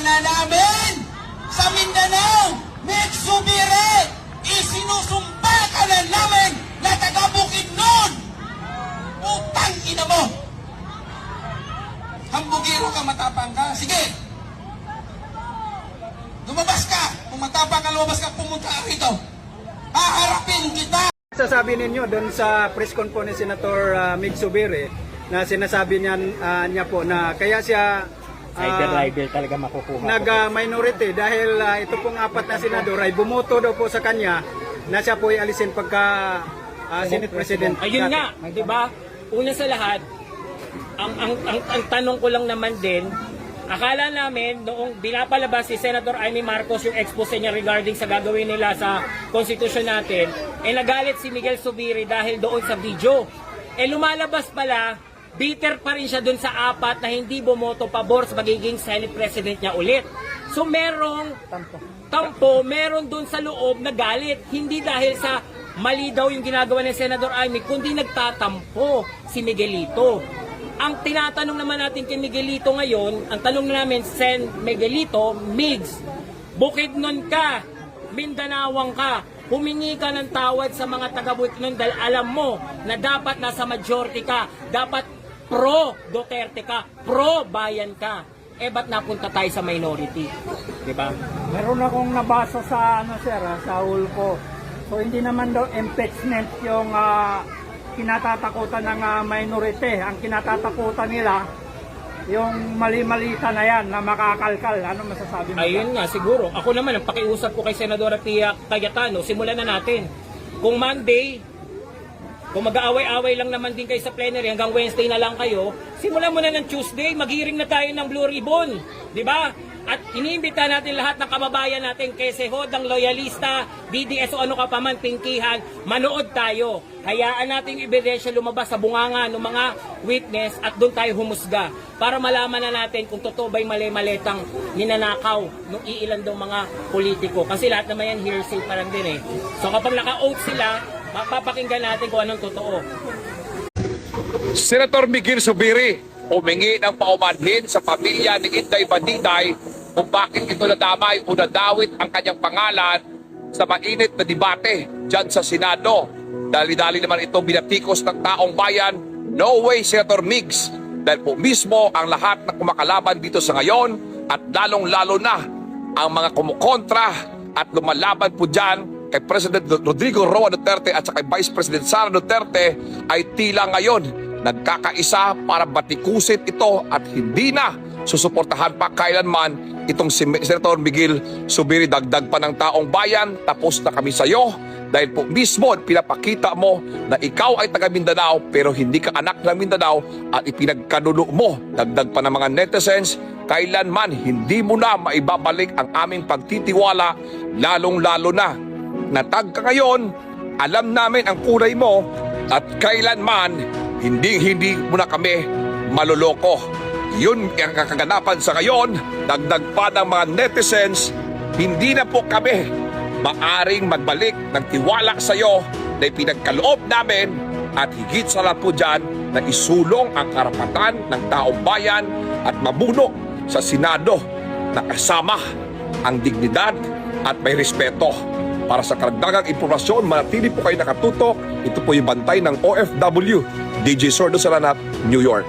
na namin sa Mindanao. Meg Zubiri, isinusumpa ka na namin na taga Bukidnon. Utang ina mo. Hambugiro ka, matapang ka. Sige. Lumabas ka. Kung matapang ka, lumabas ka, pumunta ka rito. Haharapin kita. Sasabi ninyo doon sa press conference ni Senator Meg Zubiri na sinasabi niya po na kaya siya rider talaga makukuha nag-minority dahil ito pong apat na senador ay bumoto daw po sa kanya na siya po ay alisin pagka Senate President. Ayun nga, di ba? Una sa lahat, ang tanong ko lang naman din, akala namin noong binapalabas si Senator Amy Marcos yung expose niya regarding sa gagawin nila sa konstitusyon natin, nagalit si Miguel Zubiri dahil doon sa video. Lumalabas pala, bitter pa rin siya doon sa apat na hindi bumoto pabor sa magiging Senate President niya ulit. So merong tampo, meron doon sa loob na galit. Hindi dahil sa mali daw yung ginagawa ni Senator Amy, kundi nagtatampo si Miguelito. Ang tinatanong naman natin kay Miguelito ngayon, ang tanong namin, Sen Miguelito, Migs, Bukidnon ka, Mindanawang ka, humingi ka ng tawad sa mga taga-Bukidnon dahil alam mo na dapat nasa majority ka, dapat pro Duterte ka, pro bayan ka. Ba't napunta tayo sa minority? Diba? Meron akong nabasa sa sir, sa Ulco. So hindi naman daw impeachment yung kinatatakutan ng minority. Ang kinatatakutan nila yung mali-malita na yan na makakalkal. Ano masasabi mo? Ayun nga, siguro. Ako naman, ang pakiusap ko kay Senadora Pia Cayetano, simulan na natin. Kung Monday, kung mag-aaway-aaway lang naman din kayo sa plenary, hanggang Wednesday na lang kayo, simulan mo na ng Tuesday, mag-hearing na tayo ng Blue Ribbon. Di ba? At iniimbita natin lahat ng kababayan natin, kesehod, ng loyalista, DDS o ano ka pa man, pinkihan, manood tayo. Hayaan natin yung ebidensya lumabas sa bunganga ng mga witness at doon tayo humusga para malaman na natin kung totoo ba'y mali-malitang ninanakaw ng iilan daw mga politiko. Kasi lahat naman yan hearsay pa lang din eh. So kapag naka-oath sila, mapapakinggan natin kung anong totoo. Senator Miguel Zubiri humingi ng paumanhin sa pamilya ni Inday Bandiday kung bakit ito nadamay o nadawit ang kanyang pangalan sa mainit na debate dyan sa Senado. Dali-dali naman ito binatikos ng taong bayan. No way, Senator Migs, dahil po mismo ang lahat na kumakalaban dito sa ngayon at lalong-lalo na ang mga kumukontra at lumalaban po dyan kay President Rodrigo Roa Duterte at kay Vice President Sara Duterte ay tila ngayon nagkakaisa para batikusin ito at hindi na susuportahan pa kailanman itong si Senator Miguel Zubiri. Dagdag pa ng taong bayan, tapos na kami sa iyo dahil po mismo pinapakita mo na ikaw ay taga Mindanao pero hindi ka anak ng Mindanao at ipinagkanulo mo. Dagdag pa ng mga netizens, kailanman hindi mo na maibabalik ang aming pagtitiwala, lalong-lalo na natag ka ngayon, alam namin ang kulay mo at kailanman hindi mo na kami maloloko. Yun ang kakaganapan sa ngayon. Dagdag pa ng mga netizens, hindi na po kami maaring magbalik ng tiwala sa iyo na ipinagkaloob namin at higit sa lahat po dyan na isulong ang karapatan ng taong bayan at mabuno sa Senado na kasama ang dignidad at may respeto. Para sa karagdagang impormasyon, manatili po kayo nakatutok. Ito po yung bantay ng OFW, DJ Sordo Salanat, New York.